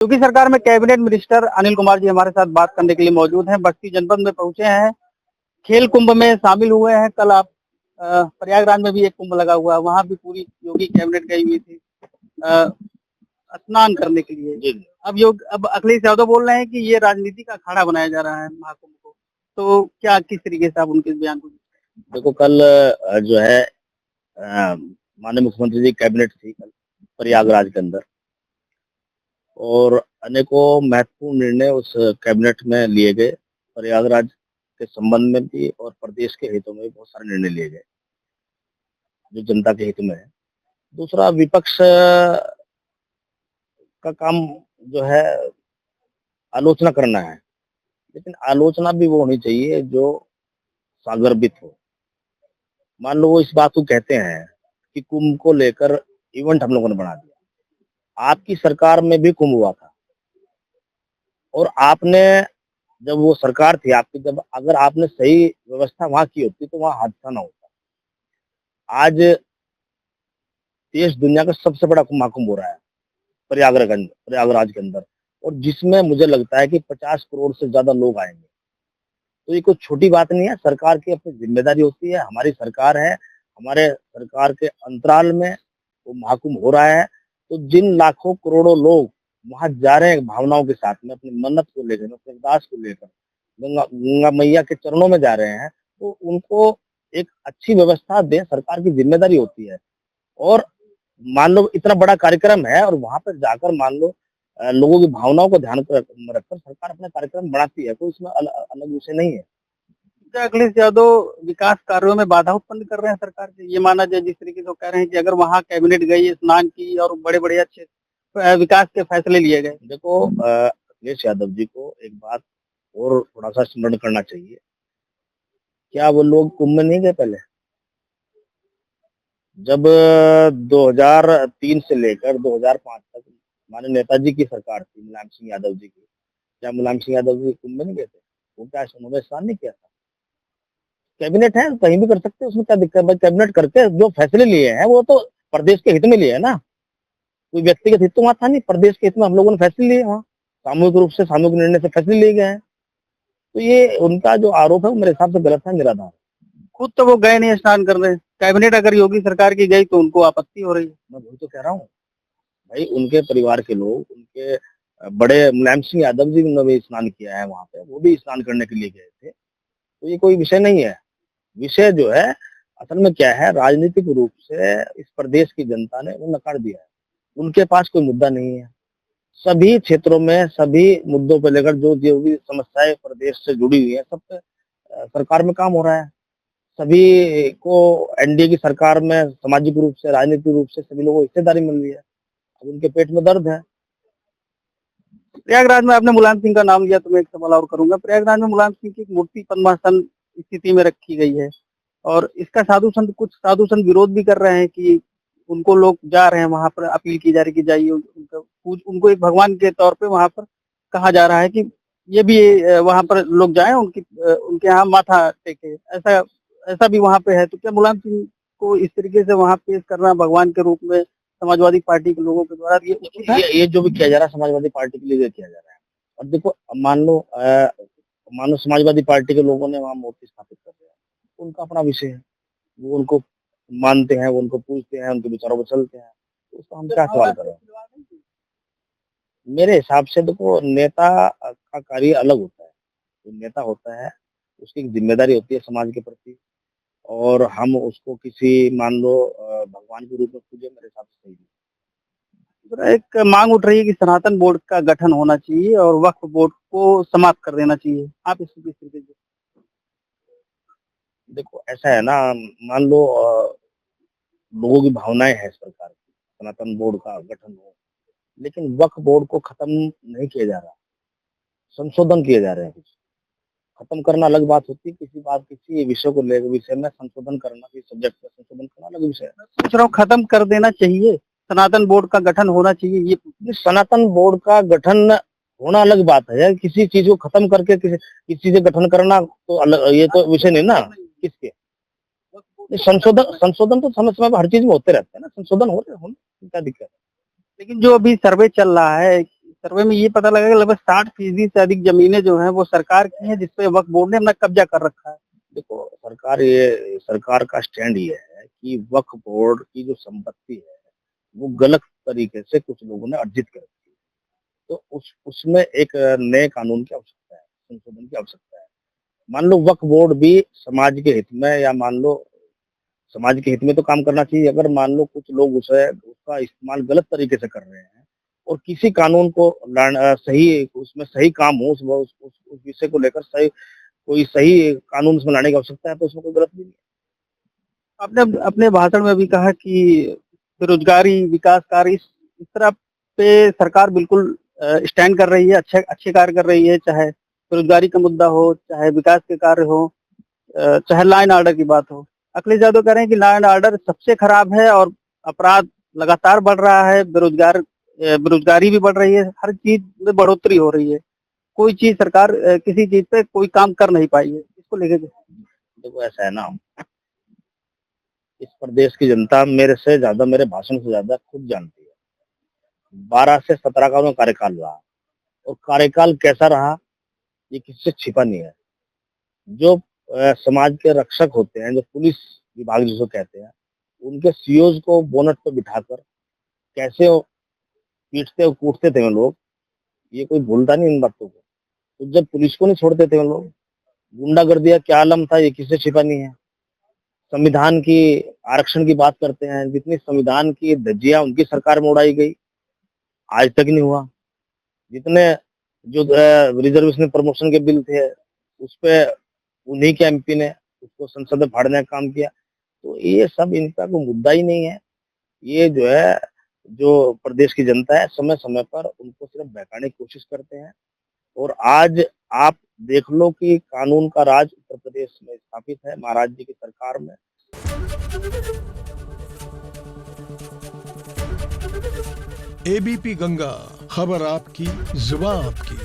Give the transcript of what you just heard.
योगी सरकार में cabinet minister Anil Kumar ji हमारे साथ बात करने के लिए मौजूद हैं। बस्ती जनपद में पहुंचे हैं, खेल कुंभ में शामिल हुए हैं। कल आप प्रयागराज में भी एक कुंभ लगा हुआ है, वहां भी पूरी योगी कैबिनेट गई हुई थी स्नान करने के लिए। जी। अब अखिलेश यादव बोल रहे हैं कि ये राजनीति का अखाड़ा बनाया जा रहा है महाकुंभ को, तो क्या किस तरीके से आप उनके बयान को? देखो कल जो है माननीय मुख्यमंत्री जी कैबिनेट थी कल प्रयागराज के अंदर, और अनेकों महत्वपूर्ण निर्णय उस कैबिनेट में लिए गए। प्रयागराज के संबंध में भी और प्रदेश के हितों में भी बहुत सारे निर्णय लिए गए जो जनता के हित में है। दूसरा, विपक्ष का काम जो है आलोचना करना है, लेकिन आलोचना भी वो होनी चाहिए जो सागर्भित हो। मान लो वो इस बात को कहते हैं कि कुंभ को लेकर इवेंट हम लोगों ने बना दिया। आपकी सरकार में भी कुंभ हुआ था, और आपने जब वो सरकार थी आपकी, जब अगर आपने सही व्यवस्था वहां की होती तो वहां हादसा ना होता। आज देश दुनिया का सबसे बड़ा महाकुंभ हो रहा है प्रयागराज के अंदर, और जिसमें मुझे लगता है कि 50 करोड़ से ज्यादा लोग आएंगे। तो ये कोई छोटी बात नहीं है। सरकार की अपनी जिम्मेदारी होती है, हमारी सरकार है, हमारे सरकार के अंतराल में वो महाकुंभ हो रहा है। तो जिन लाखों करोड़ों लोग वहां जा रहे हैं भावनाओं के साथ में, अपनी मन्नत को लेकर, अपने अरदास को लेकर गंगा मैया के चरणों में जा रहे हैं, तो उनको एक अच्छी व्यवस्था दें, सरकार की जिम्मेदारी होती है। और मान लो इतना बड़ा कार्यक्रम है और वहां पर जाकर मान लो लोगों की भावनाओं को ध्यान में रखकर सरकार अपना कार्यक्रम बनाती है, तो इसमें अलग विषय नहीं है। क्या अखिलेश यादव विकास कार्यों में बाधा उत्पन्न कर रहे हैं सरकार के? ये माना जाए जिस तरीके से वो कह रहे हैं कि अगर वहां कैबिनेट गई, स्नान की और बड़े-बड़े अच्छे विकास के फैसले लिए गए। देखो अखिलेश यादव जी को एक बात और थोड़ा सा स्मरण करना चाहिए। क्या वो लोग कुंभ में नहीं गए पहले? जब 2003 से लेकर 2005 तक माननीय नेताजी की सरकार थी, मुलायम सिंह यादव जी की, क्या मुलायम सिंह यादव जी कुंभ में नहीं गए थे? वो क्या उन्होंने स्नान नहीं किया था? कैबिनेट है, कहीं भी कर सकते हैं, उसमें क्या दिक्कत है? कैबिनेट करके जो फैसले लिए हैं वो तो प्रदेश के हित में लिए है ना, कोई व्यक्तिगत हित तो वहां था नहीं। प्रदेश के हित में हम लोगों ने फैसले लिए, वहाँ सामूहिक रूप से सामूहिक निर्णय से फैसले लिए गए हैं। तो ये उनका जो आरोप है वो मेरे हिसाब से गलत है, निराधार। खुद तो वो गए नहीं स्नान करने, कैबिनेट अगर योगी सरकार की गई तो उनको आपत्ति हो रही है। मैं वही तो कह रहा हूँ भाई, उनके परिवार के लोग, उनके बड़े मुलायम सिंह यादव जी ने भी स्नान किया है वहां पे, वो भी स्नान करने के लिए गए थे। तो ये कोई विषय नहीं है। विषय जो है असल में क्या है, राजनीतिक रूप से इस प्रदेश की जनता ने वो नकार दिया है। उनके पास कोई मुद्दा नहीं है। सभी क्षेत्रों में सभी मुद्दों पर लेकर जो भी समस्याएं प्रदेश से जुड़ी हुई है, सब पे सरकार में काम हो रहा है। सभी को एनडीए की सरकार में सामाजिक रूप से, राजनीतिक रूप से सभी लोगों को हिस्सेदारी मिल रही है। अब उनके पेट में दर्द है। प्रयागराज में आपने मुलायम सिंह का नाम लिया तो मैं एक सवाल और करूंगा। प्रयागराज में मुलायम सिंह की एक मूर्ति पद्मासन स्थिति में रखी गई है और इसका कुछ साधु संत विरोध भी कर रहे हैं कि उनको लोग जा रहे हैं वहां पर, अपील की जा रही कि जाइए उनको एक भगवान के तौर पे वहां पर कहा जा रहा है कि ये भी वहां पर लोग जाएं, उनके यहाँ माथा टेके। ऐसा ऐसा भी वहां पे है। तो क्या मुलायम सिंह को इस तरीके से वहां पेश करना भगवान के रूप में समाजवादी पार्टी के लोगों के द्वारा ये जो भी किया जा रहा है समाजवादी पार्टी के लिए किया जा रहा है। और देखो मान लो समाजवादी पार्टी के लोगों ने वहां मूर्ति स्थापित कर दिया, उनका अपना विषय है, वो उनको मानते हैं, वो उनको पूजते हैं, उनके विचारों पर चलते हैं, तो उसका हम क्या सवाल कर रहे हैं? मेरे हिसाब से देखो, नेता का कार्य अलग होता है। जो नेता होता है उसकी एक जिम्मेदारी होती है समाज के प्रति, और हम उसको किसी मान लो भगवान के रूप में पूजे, मेरे हिसाब से सही नहीं। एक मांग उठ रही है कि सनातन बोर्ड का गठन होना चाहिए और वक्फ बोर्ड को समाप्त कर देना चाहिए। आप इस तरीके से? देखो ऐसा है ना, मान लो लोगों की भावनाएं हैं इस प्रकार की, सनातन बोर्ड का गठन हो, लेकिन वक्फ बोर्ड को खत्म नहीं किया जा रहा, संशोधन किए जा रहे हैं कुछ। खत्म करना अलग बात होती है, किसी विषय को लेकर विषय में संशोधन करना, किसी सब्जेक्ट का संशोधन करना अलग विषय है। सोच रहा हूँ खत्म कर देना चाहिए, सनातन बोर्ड का गठन होना चाहिए। ये सनातन बोर्ड का गठन होना अलग बात है, किसी चीज को खत्म करके किसी चीज का गठन करना तो अलग, ये तो विषय नहीं ना किसके। संशोधन तो समय समय पर हर चीज में होते रहते हैं ना, संशोधन हो रहे हैं, क्या दिक्कत है? लेकिन जो अभी सर्वे चल रहा है सर्वे में ये पता लगा कि लगभग 60% से अधिक जमीनें जो हैं वो सरकार की हैं, जिसपे वक्फ बोर्ड ने अपना कब्जा कर रखा है। देखो सरकार का स्टैंड ये है कि वक्फ बोर्ड की जो संपत्ति है वो गलत तरीके से कुछ लोगों ने अर्जित कर रखी है। तो उसमें एक नए कानून की आवश्यकता है, संशोधन की आवश्यकता है। मान लो वक्फ बोर्ड भी समाज के हित में, या मान लो समाज के हित में तो काम करना चाहिए। अगर मान लो कुछ लोग उसका इस्तेमाल गलत तरीके से कर रहे हैं और किसी कानून को सही, उसमें सही काम हो, उस विषय को लेकर कोई सही कानून उसमें लाने की आवश्यकता है, तो उसमें कोई गलत नहीं है। आपने अपने भाषण में भी कहा कि बेरोजगारी, विकास कार्य इस तरह पे सरकार बिल्कुल स्टैंड कर रही है, अच्छे कार्य कर रही है, चाहे बेरोजगारी का मुद्दा हो, चाहे विकास के कार्य हो, चाहे लॉ एंड ऑर्डर की बात हो। अखिलेश यादव कह रहे हैं कि लॉ एंड ऑर्डर सबसे खराब है और अपराध लगातार बढ़ रहा है, बेरोजगारी भी बढ़ रही है, हर चीज में बढ़ोतरी हो रही है। कोई चीज सरकार किसी चीज पे कोई काम कर नहीं पाई है, इसको लेके देखो ऐसा है ना, इस प्रदेश की जनता मेरे से ज्यादा, मेरे भाषण से ज्यादा खुद जानती है। 12 से 17 का उनका कार्यकाल रहा और कार्यकाल कैसा रहा ये किसी से छिपा नहीं है। जो समाज के रक्षक होते हैं, जो पुलिस विभाग जिसको कहते हैं, उनके सीओज को बोनट पर बिठाकर कैसे पीटते और कूटते थे वो लोग, ये कोई भूलता नहीं इन बातों को। तो जब पुलिस को नहीं छोड़ते थे वो लोग, गुंडागर्दी का क्या आलम था ये किसी से छिपा नहीं है। संविधान की आरक्षण की बात करते हैं, जितनी संविधान की धज्जियां उनकी सरकार में उड़ाई गई, आज तक नहीं हुआ। जितने जो रिजर्वेशन प्रमोशन के बिल थे, उस पे उन्हीं के एमपी ने उसको संसद में फाड़ने का काम किया। तो ये सब इनका कोई मुद्दा ही नहीं है। ये जो है, जो प्रदेश की जनता है, समय समय पर उनको सिर्फ बहकाने की कोशिश करते हैं। और आज आप देख लो कि कानून का राज उत्तर प्रदेश में स्थापित है, महाराज जी की सरकार में। एबीपी गंगा, खबर आपकी, जुबान आपकी।